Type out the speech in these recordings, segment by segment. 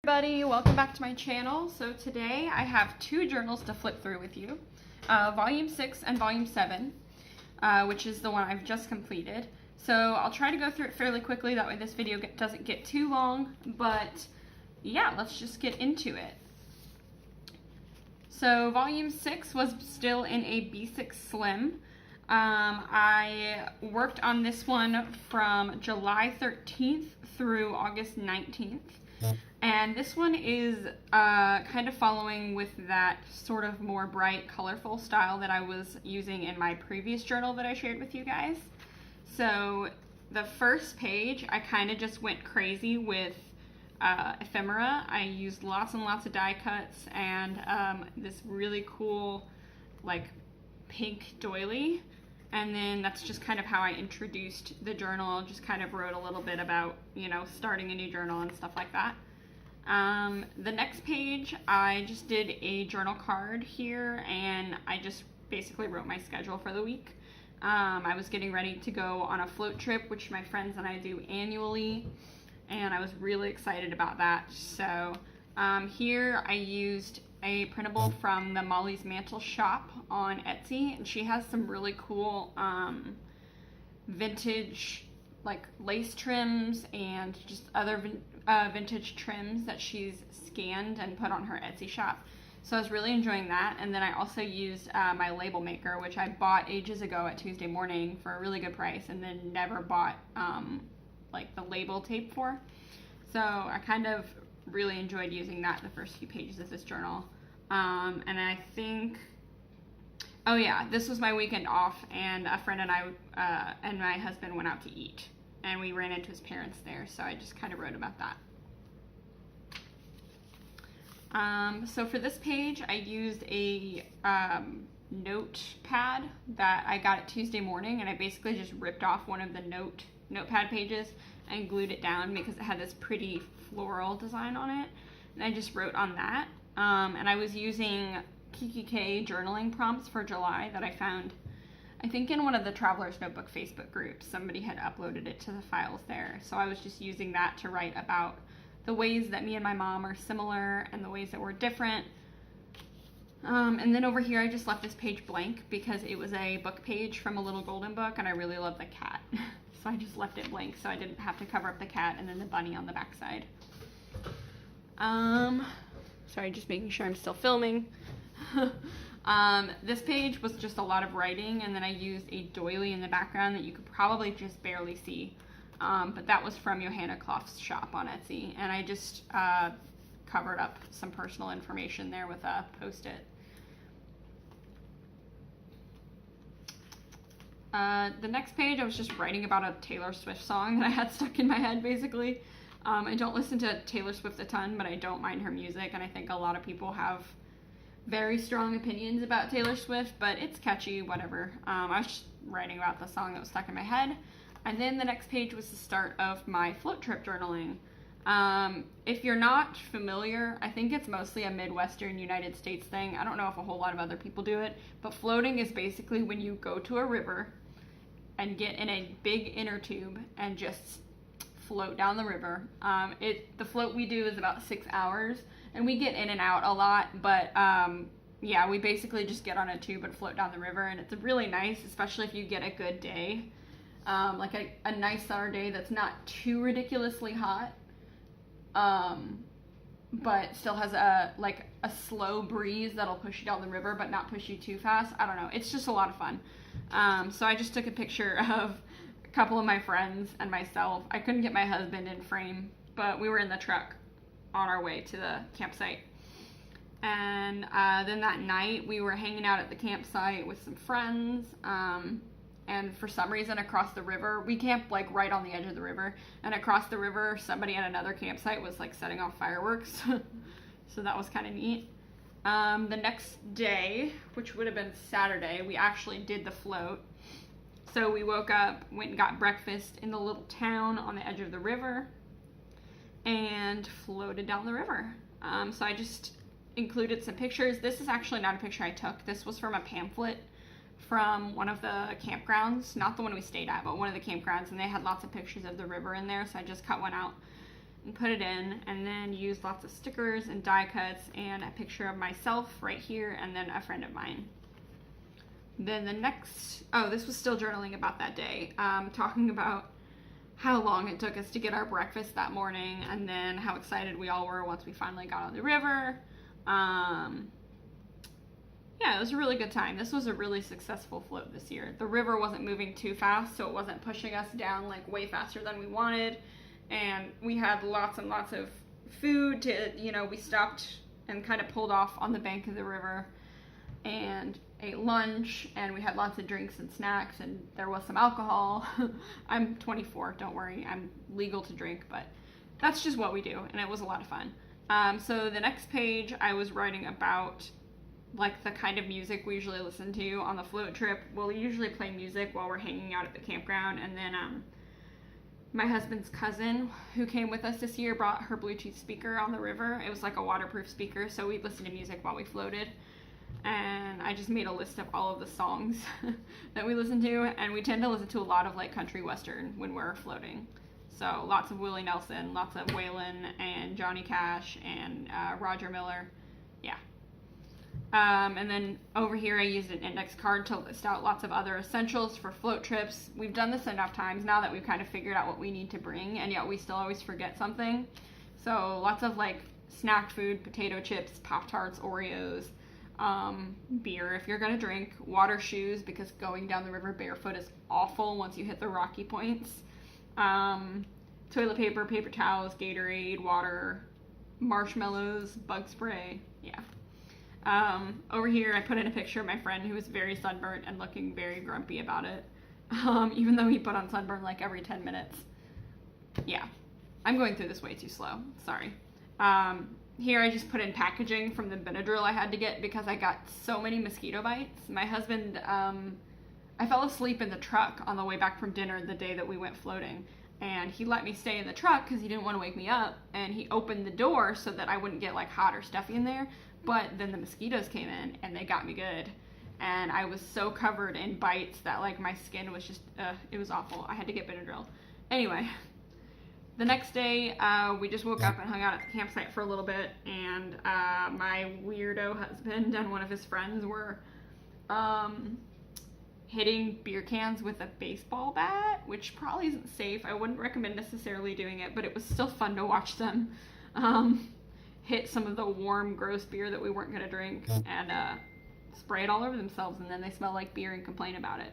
Everybody, welcome back to my channel. So today I have two journals to flip through with you, volume 6 and volume 7, which is the one I've just completed. So I'll try to go through it fairly quickly, that way this video doesn't get too long, but yeah, let's just get into it. So volume 6 was still in a B6 Slim. I worked on this one from July 13th through August 19th. And this one is kind of following with that sort of more bright, colorful style that I was using in my previous journal that I shared with you guys. So the first page, I kind of just went crazy with ephemera. I used lots and lots of die cuts and this really cool, like, pink doily. And then that's just kind of how I introduced the journal, just kind of wrote a little bit about, you know, starting a new journal and stuff like that. The next page, I just did a journal card here, and I just basically wrote my schedule for the week. I was getting ready to go on a float trip, which my friends and I do annually, and I was really excited about that. So here I used a printable from the Molly's Mantle shop on Etsy, and she has some really cool vintage like lace trims and just other vintage trims that she's scanned and put on her Etsy shop. So I was really enjoying that. And then I also used my label maker, which I bought ages ago at Tuesday Morning for a really good price, and then never bought like the label tape for. So I kind of really enjoyed using that the first few pages of this journal. And I think, oh yeah, this was my weekend off, and a friend and I and my husband went out to eat, and we ran into his parents there, so I just kind of wrote about that. So for this page, I used a notepad that I got at Tuesday Morning, and I basically just ripped off one of the notepad pages and glued it down because it had this pretty floral design on it, and I just wrote on that. And I was using Kikki.K journaling prompts for July that I found, I think, in one of the Traveler's Notebook Facebook groups. Somebody had uploaded it to the files there. So I was just using that to write about the ways that me and my mom are similar and the ways that we're different. And then over here I just left this page blank because it was a book page from A Little Golden Book, and I really love the cat. So I just left it blank so I didn't have to cover up the cat and then the bunny on the back side. Sorry, just making sure I'm still filming. This page was just a lot of writing, and then I used a doily in the background that you could probably just barely see. But that was from Johanna Kloff's shop on Etsy, and I just covered up some personal information there with a Post-it. The next page, I was just writing about a Taylor Swift song that I had stuck in my head, basically. I don't listen to Taylor Swift a ton, but I don't mind her music, and I think a lot of people have very strong opinions about Taylor Swift, but it's catchy, whatever. I was just writing about the song that was stuck in my head. And then the next page was the start of my float trip journaling. If you're not familiar, I think it's mostly a Midwestern United States thing. I don't know if a whole lot of other people do it, but floating is basically when you go to a river and get in a big inner tube and just float down the river. The float we do is about 6 hours, and we get in and out a lot, but yeah, we basically just get on a tube and float down the river, and it's really nice, especially if you get a good day, like a nice summer day that's not too ridiculously hot, but still has a slow breeze that'll push you down the river but not push you too fast. I don't know, it's just a lot of fun. So I just took a picture of a couple of my friends and myself. I couldn't get my husband in frame, but we were in the truck on our way to the campsite. And then that night we were hanging out at the campsite with some friends, and for some reason across the river, we camped like right on the edge of the river, and across the river somebody at another campsite was like setting off fireworks. So that was kind of neat. The next day, which would have been Saturday, we actually did the float. So we woke up, went and got breakfast in the little town on the edge of the river, and floated down the river. So I just included some pictures. This is actually not a picture I took. This was from a pamphlet from one of the campgrounds, not the one we stayed at, but one of the campgrounds, and they had lots of pictures of the river in there, so I just cut one out and put it in, and then used lots of stickers and die cuts and a picture of myself right here and then a friend of mine. Then the next, this was still journaling about that day, talking about how long it took us to get our breakfast that morning, and then how excited we all were once we finally got on the river. Yeah, it was a really good time. This was a really successful float this year. The river wasn't moving too fast, so it wasn't pushing us down like way faster than we wanted. And we had lots and lots of food to, we stopped and kind of pulled off on the bank of the river and ate lunch, and we had lots of drinks and snacks, and there was some alcohol. I'm 24, don't worry, I'm legal to drink, but that's just what we do, and it was a lot of fun. So the next page, I was writing about like the kind of music we usually listen to on the float trip. We'll usually play music while we're hanging out at the campground, and then my husband's cousin who came with us this year brought her Bluetooth speaker on the river. It was like a waterproof speaker, so we listened to music while we floated. And I just made a list of all of the songs that we listen to, and we tend to listen to a lot of like country western when we're floating. So lots of Willie Nelson, lots of Waylon and Johnny Cash and Roger Miller. Yeah. And then over here I used an index card to list out lots of other essentials for float trips. We've done this enough times now that we've kind of figured out what we need to bring, and yet we still always forget something. So lots of like snack food, potato chips, Pop-Tarts, Oreos, beer if you're gonna drink, water shoes because going down the river barefoot is awful once you hit the rocky points, toilet paper, paper towels, Gatorade, water, marshmallows, bug spray. Yeah. Over here I put in a picture of my friend who was very sunburnt and looking very grumpy about it, even though he put on sunburn like every 10 minutes. Yeah, I'm going through this way too slow, sorry. Here I just put in packaging from the Benadryl I had to get because I got so many mosquito bites. My husband, I fell asleep in the truck on the way back from dinner the day that we went floating, and he let me stay in the truck because he didn't want to wake me up, and he opened the door so that I wouldn't get like hot or stuffy in there, but then the mosquitoes came in and they got me good, and I was so covered in bites that like my skin was just, it was awful. I had to get Benadryl. Anyway. The next day, we just woke up and hung out at the campsite for a little bit, and my weirdo husband and one of his friends were hitting beer cans with a baseball bat, which probably isn't safe. I wouldn't recommend necessarily doing it, but it was still fun to watch them hit some of the warm, gross beer that we weren't going to drink and spray it all over themselves, and then they smell like beer and complain about it.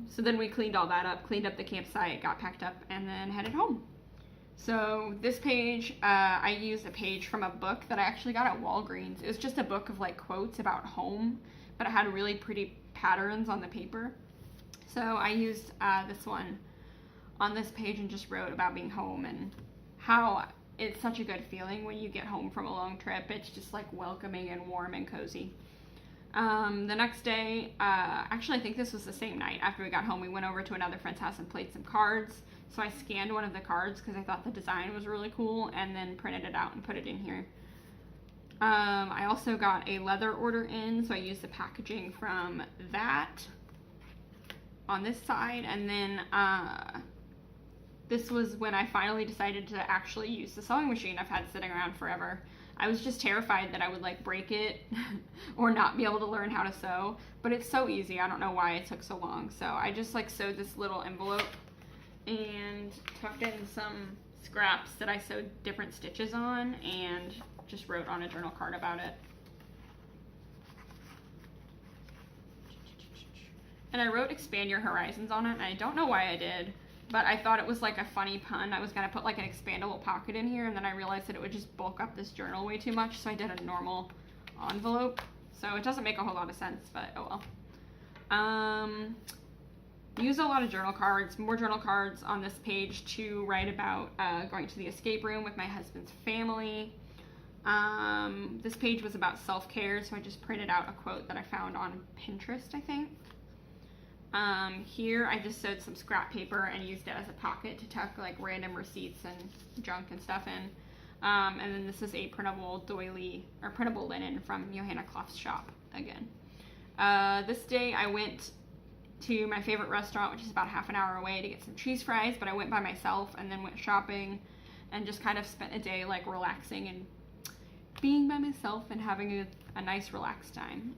So then we cleaned all that up, cleaned up the campsite, got packed up, and then headed home. So this page, I used a page from a book that I actually got at Walgreens. It was just a book of like quotes about home, but it had really pretty patterns on the paper. So I used this one on this page and just wrote about being home and how it's such a good feeling when you get home from a long trip. It's just like welcoming and warm and cozy. The next day, actually I think this was the same night after we got home, we went over to another friend's house and played some cards. So I scanned one of the cards because I thought the design was really cool, and then printed it out and put it in here. I also got a leather order in, so I used the packaging from that on this side, and then this was when I finally decided to actually use the sewing machine I've had sitting around forever. I was just terrified that I would like break it or not be able to learn how to sew, but it's so easy. I don't know why it took so long. So I just like sewed this little envelope and tucked in some scraps that I sewed different stitches on and just wrote on a journal card about it. And I wrote expand your horizons on it, and I don't know why I did, but I thought it was like a funny pun. I was going to put like an expandable pocket in here, and then I realized that it would just bulk up this journal way too much, so I did a normal envelope. So it doesn't make a whole lot of sense, but oh well. Use a lot of journal cards, more journal cards on this page to write about going to the escape room with my husband's family. This page was about self-care, so I just printed out a quote that I found on Pinterest, I think. Here I just sewed some scrap paper and used it as a pocket to tuck like random receipts and junk and stuff in. And then this is a printable doily or printable linen from Johanna Clough's shop again. This day I went to my favorite restaurant, which is about half an hour away, to get some cheese fries, but I went by myself and then went shopping and just kind of spent a day like relaxing and being by myself and having a nice relaxed time.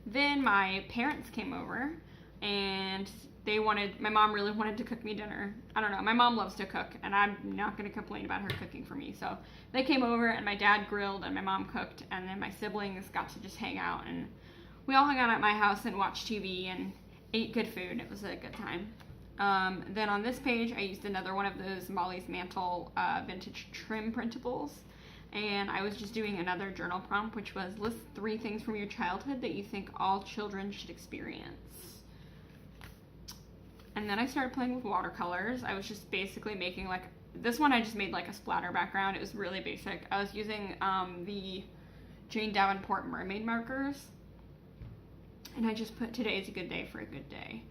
Then my parents came over, and my mom really wanted to cook me dinner. I don't know, my mom loves to cook, and I'm not going to complain about her cooking for me. So they came over, and my dad grilled, and my mom cooked, and then my siblings got to just hang out, and we all hung out at my house and watched TV and ate good food. It was a good time. Then on this page, I used another one of those Molly's Mantle vintage trim printables. And I was just doing another journal prompt, which was list 3 things from your childhood that you think all children should experience. And then I started playing with watercolors. I was just basically making like, this one I just made like a splatter background. It was really basic. I was using the Jane Davenport mermaid markers. And I just put today is a good day for a good day.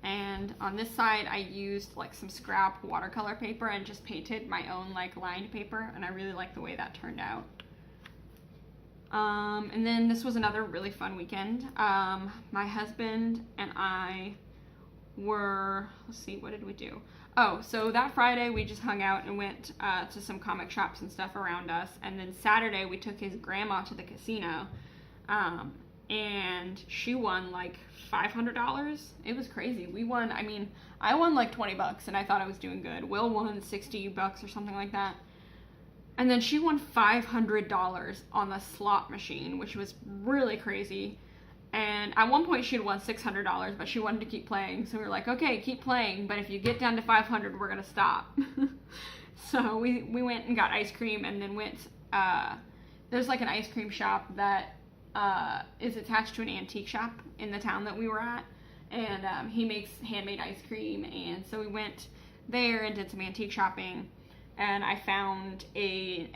And on this side, I used like some scrap watercolor paper and just painted my own like lined paper, and I really like the way that turned out. And then this was another really fun weekend. My husband and I were, let's see, what did we do? Oh, so that Friday we just hung out and went to some comic shops and stuff around us, and then Saturday we took his grandma to the casino. And she won like $500. It was crazy. I won like $20 and I thought I was doing good. Will won $60 or something like that. And then she won $500 on the slot machine, which was really crazy. And at one point she had won $600, but she wanted to keep playing. So we were like, okay, keep playing, but if you get down to 500, we're going to stop. So we went and got ice cream, and then there's like an ice cream shop that is attached to an antique shop in the town that we were at, and he makes handmade ice cream, and so we went there and did some antique shopping, and I found an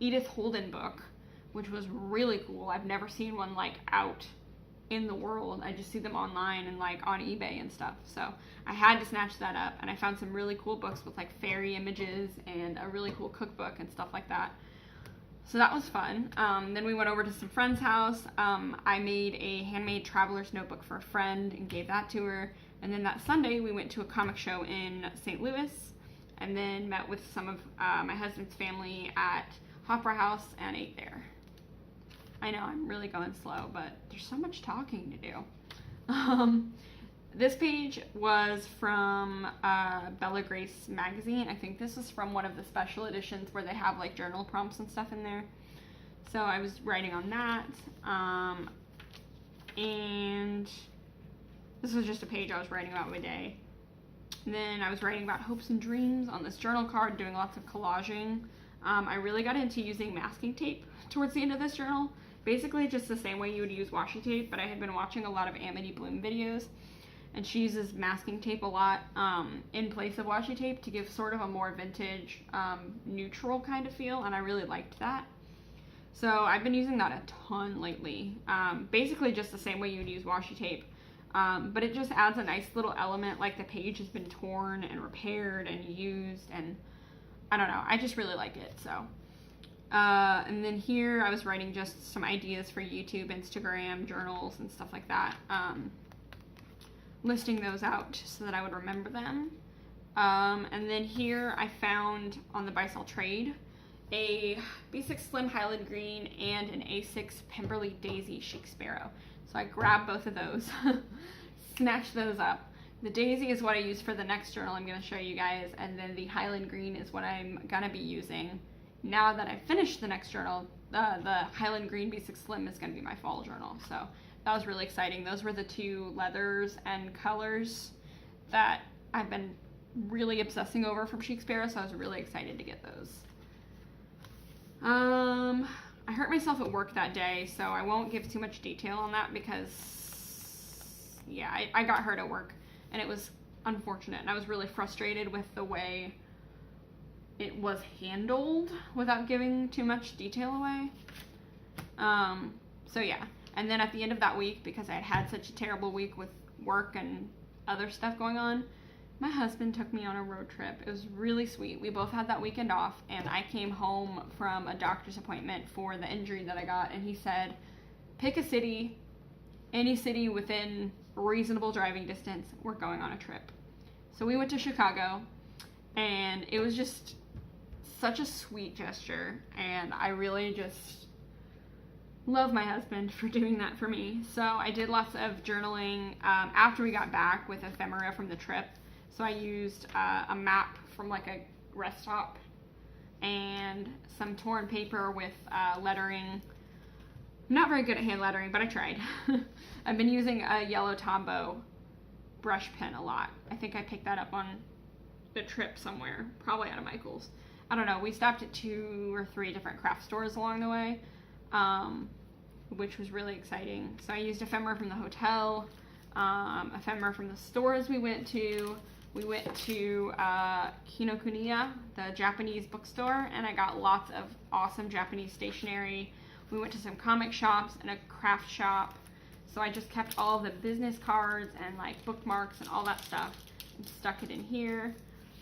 Edith Holden book, which was really cool. I've never seen one like out in the world. I just see them online and like on eBay and stuff, so I had to snatch that up, and I found some really cool books with like fairy images and a really cool cookbook and stuff like that. So that was fun. Then we went over to some friend's house. I made a handmade traveler's notebook for a friend and gave that to her. And then that Sunday, we went to a comic show in St. Louis, and then met with some of my husband's family at Opera House and ate there. I know, I'm really going slow, but there's so much talking to do. This page was from Bella Grace magazine. I think this is from one of the special editions where they have like journal prompts and stuff in there. So I was writing on that. And this was just a page I was writing about my day. And then I was writing about hopes and dreams on this journal card, doing lots of collaging. I really got into using masking tape towards the end of this journal. Basically just the same way you would use washi tape, but I had been watching a lot of Amity Bloom videos, and she uses masking tape a lot in place of washi tape to give sort of a more vintage, neutral kind of feel, and I really liked that. So I've been using that a ton lately. Basically just the same way you would use washi tape, but it just adds a nice little element, like the page has been torn and repaired and used, and I don't know, I just really like it. So and then here I was writing just some ideas for YouTube, Instagram, journals, and stuff like that. Listing those out so that I would remember them. And then here I found on the Buy Sell Trade a B6 Slim Highland Green and an A6 Pemberley Daisy Chic Sparrow. So I grabbed both of those, snatched those up. The Daisy is what I use for the next journal I'm going to show you guys, and then the Highland Green is what I'm going to be using now that I've finished the next journal. The Highland Green B6 Slim is going to be my fall journal. So that was really exciting. Those were the two leathers and colors that I've been really obsessing over from Chic Sparrow, so I was really excited to get those. I hurt myself at work that day, so I won't give too much detail on that because, yeah, I got hurt at work, and it was unfortunate, and I was really frustrated with the way it was handled without giving too much detail away. So yeah. And then at the end of that week, because I had had such a terrible week with work and other stuff going on, my husband took me on a road trip. It was really sweet. We both had that weekend off, and I came home from a doctor's appointment for the injury that I got, and he said, pick a city, any city within reasonable driving distance, we're going on a trip. So we went to Chicago, and it was just such a sweet gesture, and I really just love my husband for doing that for me. So I did lots of journaling after we got back with ephemera from the trip. So I used a map from like a rest stop and some torn paper with lettering. I'm not very good at hand lettering, but I tried. I've been using a yellow Tombow brush pen a lot. I think I picked that up on the trip somewhere, probably out of Michael's. I don't know. We stopped at 2 or 3 different craft stores along the way, which was really exciting. So I used ephemera from the hotel, ephemera from the stores we went to. We went to Kinokuniya, the Japanese bookstore, and I got lots of awesome Japanese stationery. We went to some comic shops and a craft shop. So I just kept all of the business cards and like bookmarks and all that stuff and stuck it in here.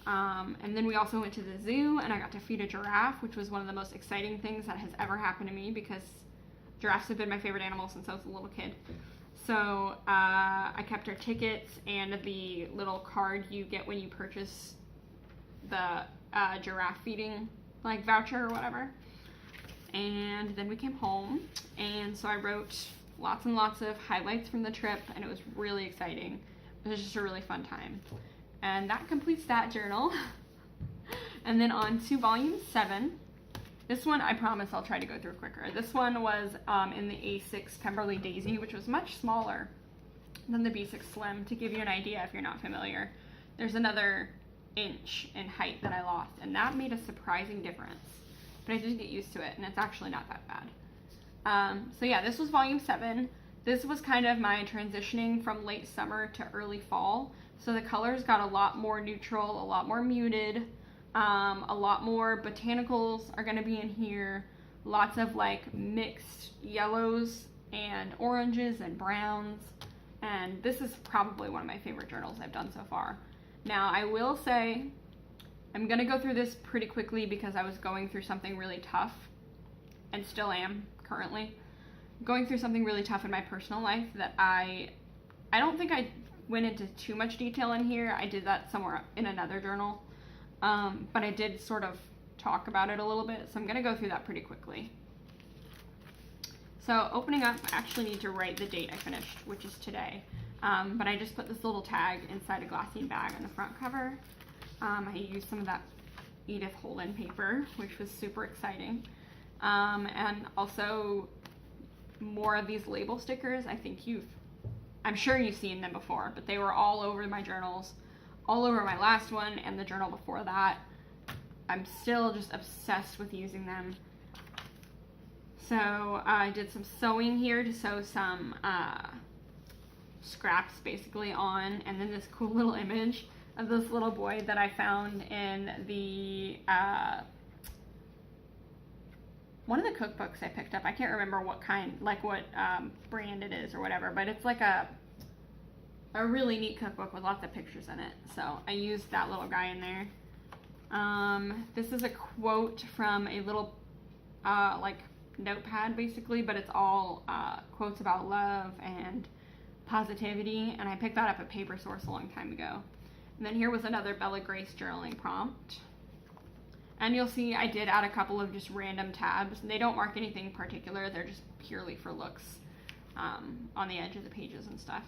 And then we also went to the zoo and I got to feed a giraffe, which was one of the most exciting things that has ever happened to me because giraffes have been my favorite animal since I was a little kid. So I kept our tickets and the little card you get when you purchase the giraffe feeding like voucher or whatever. And then we came home, and so I wrote lots and lots of highlights from the trip, and it was really exciting. It was just a really fun time. And that completes that journal. And then on to volume 7. This one, I promise I'll try to go through quicker. This one was in the A6 Pemberley Daisy, which was much smaller than the B6 Slim. To give you an idea, if you're not familiar, there's another inch in height that I lost, and that made a surprising difference. But I did get used to it, and it's actually not that bad. So yeah, this was volume 7. This was kind of my transitioning from late summer to early fall. So the colors got a lot more neutral, a lot more muted. A lot more botanicals are going to be in here. Lots of like mixed yellows and oranges and browns. And this is probably one of my favorite journals I've done so far. Now, I will say, I'm going to go through this pretty quickly because I was going through something really tough, and still am currently. Going through something really tough in my personal life that I don't think I went into too much detail in here. I did that somewhere in another journal. But I did sort of talk about it a little bit, so I'm going to go through that pretty quickly. So opening up, I actually need to write the date I finished, which is today. But I just put this little tag inside a glassine bag on the front cover. I used some of that Edith Holden paper, which was super exciting. And also more of these label stickers. I'm sure you've seen them before, but they were all over my journals, all over my last one and the journal before that. I'm still just obsessed with using them. So I did some sewing here to sew some scraps basically on, and then this cool little image of this little boy that I found in the one of the cookbooks I picked up. I can't remember what kind, like what brand it is or whatever, but it's like a really neat cookbook with lots of pictures in it. So I used that little guy in there. This is a quote from a little like notepad basically, but it's all quotes about love and positivity, and I picked that up at Paper Source a long time ago. And then here was another Bella Grace journaling prompt. And you'll see I did add a couple of just random tabs. They don't mark anything particular, they're just purely for looks on the edge of the pages and stuff.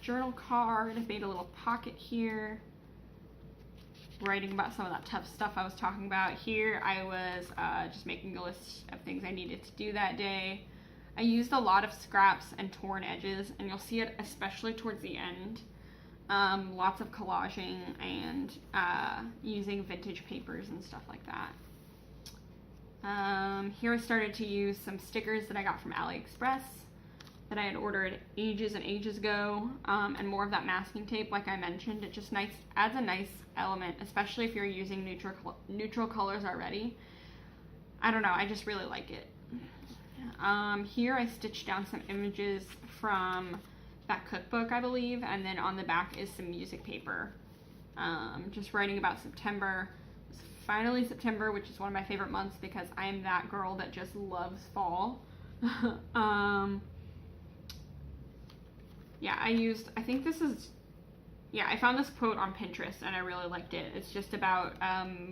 Journal card, I made a little pocket here, writing about some of that tough stuff I was talking about. Here I was just making a list of things I needed to do that day. I used a lot of scraps and torn edges, and you'll see it especially towards the end. Lots of collaging and using vintage papers and stuff like that. Here I started to use some stickers that I got from AliExpress that I had ordered ages and ages ago, and more of that masking tape like I mentioned. It just adds a nice element, especially if you're using neutral colors already. I don't know, I just really like it. Here I stitched down some images from that cookbook, I believe, and then on the back is some music paper. Just writing about September. It's finally September, which is one of my favorite months because I am that girl that just loves fall. Yeah, I think this is, yeah, I found this quote on Pinterest and I really liked it. It's just about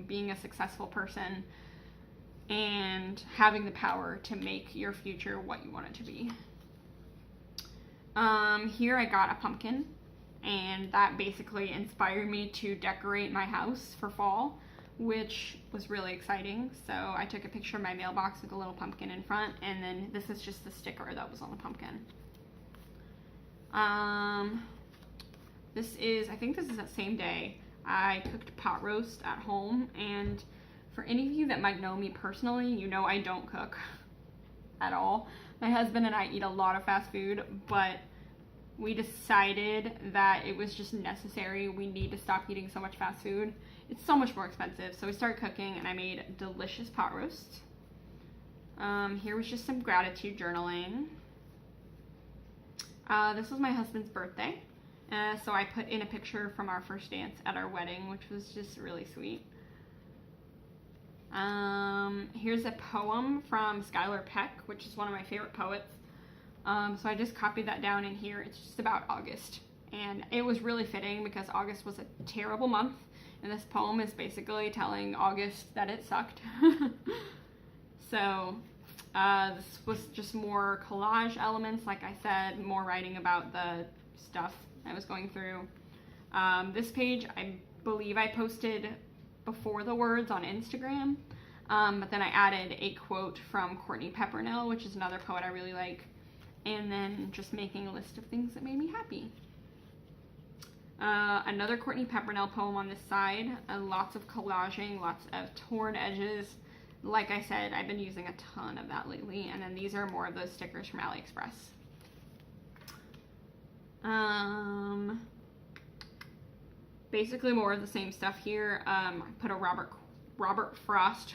being a successful person and having the power to make your future what you want it to be. Here I got a pumpkin, and that basically inspired me to decorate my house for fall, which was really exciting. So I took a picture of my mailbox with a little pumpkin in front, and then this is just the sticker that was on the pumpkin. I think this is that same day, I cooked pot roast at home, and for any of you that might know me personally, you know I don't cook at all. My husband and I eat a lot of fast food, but we decided that it was just necessary. We need to stop eating so much fast food. It's so much more expensive. So we started cooking, and I made delicious pot roast. Here was just some gratitude journaling. This was my husband's birthday. So I put in a picture from our first dance at our wedding, which was just really sweet. Here's a poem from Skylar Peck, which is one of my favorite poets. So I just copied that down in here. It's just about August. And it was really fitting because August was a terrible month. And this poem is basically telling August that it sucked. So this was just more collage elements, like I said, more writing about the stuff I was going through. This page, I believe I posted before the words on Instagram, but then I added a quote from Courtney Peppernell, which is another poet I really like, and then just making a list of things that made me happy. Another Courtney Peppernell poem on this side, lots of collaging, lots of torn edges. Like I said, I've been using a ton of that lately, and then these are more of those stickers from AliExpress. Basically more of the same stuff here. I put a Robert Frost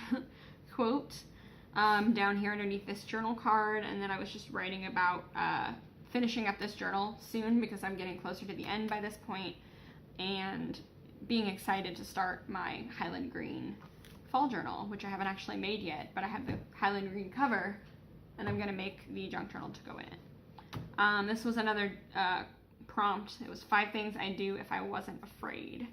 quote down here underneath this journal card, and then I was just writing about finishing up this journal soon because I'm getting closer to the end by this point, and being excited to start my Highland Green fall journal, which I haven't actually made yet, but I have the Highland Green cover, and I'm going to make the junk journal to go in it. This was another prompt. It was 5 things I'd do if I wasn't afraid.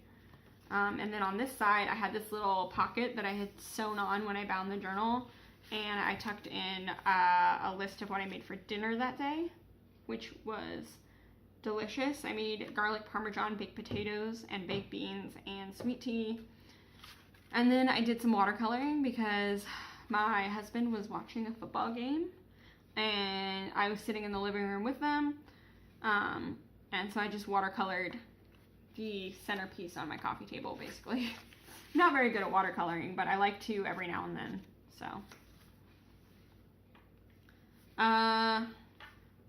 And then on this side, I had this little pocket that I had sewn on when I bound the journal, and I tucked in a list of what I made for dinner that day, which was delicious. I made garlic parmesan baked potatoes and baked beans and sweet tea. And then I did some watercoloring because my husband was watching a football game, and I was sitting in the living room with them. And so I just watercolored the centerpiece on my coffee table, basically. Not very good at watercoloring, but I like to every now and then, so.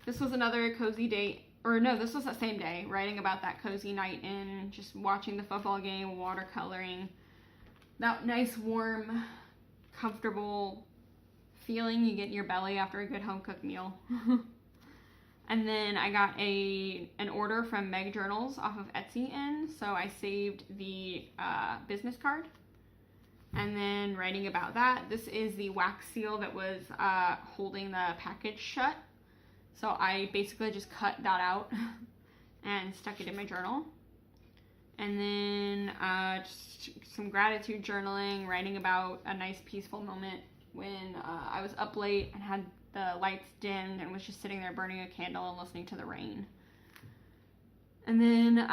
This was another cozy date, or no, this was the same day, writing about that cozy night in, just watching the football game, watercoloring. That nice, warm, comfortable feeling you get in your belly after a good home-cooked meal. And then I got an order from Meg Journals off of Etsy in, so I saved the business card. And then writing about that. This is the wax seal that was holding the package shut. So I basically just cut that out and stuck it in my journal. And then just some gratitude journaling, writing about a nice peaceful moment when I was up late and had the lights dimmed and was just sitting there burning a candle and listening to the rain. And then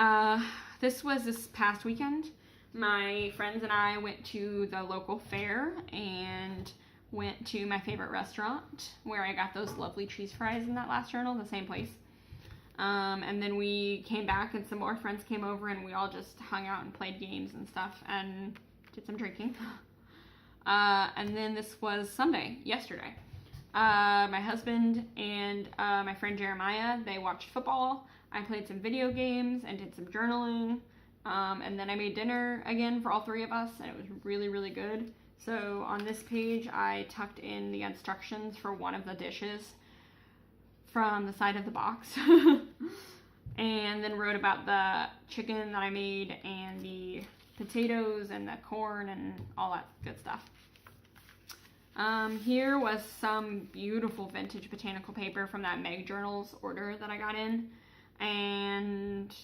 this was this past weekend. My friends and I went to the local fair and went to my favorite restaurant where I got those lovely cheese fries in that last journal, the same place. And then we came back and some more friends came over and we all just hung out and played games and stuff and did some drinking. And then this was Sunday, yesterday. My husband and my friend Jeremiah, they watched football. I played some video games and did some journaling. And then I made dinner again for all 3 of us, and it was really, really good. So on this page, I tucked in the instructions for one of the dishes from the side of the box. And then wrote about the chicken that I made and the potatoes and the corn and all that good stuff. Here was some beautiful vintage botanical paper from that Meg Journals order that I got in. And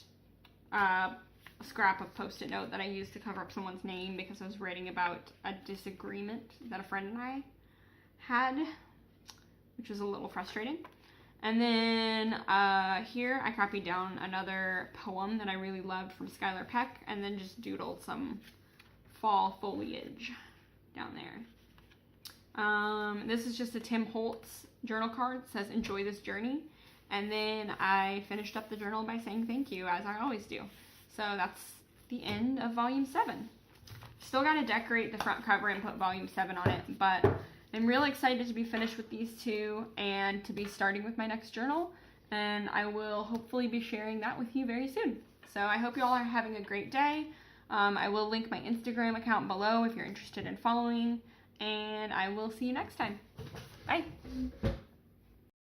scrap of Post-it note that I used to cover up someone's name because I was writing about a disagreement that a friend and I had, which was a little frustrating. And then here I copied down another poem that I really loved from Skylar Peck, and then just doodled some fall foliage down there. This is just a Tim Holtz journal card. It says, "Enjoy this journey." And then I finished up the journal by saying thank you, as I always do. So that's the end of volume 7. Still got to decorate the front cover and put volume 7 on it, but I'm really excited to be finished with these two and to be starting with my next journal. And I will hopefully be sharing that with you very soon. So I hope you all are having a great day. I will link my Instagram account below if you're interested in following. And I will see you next time. Bye.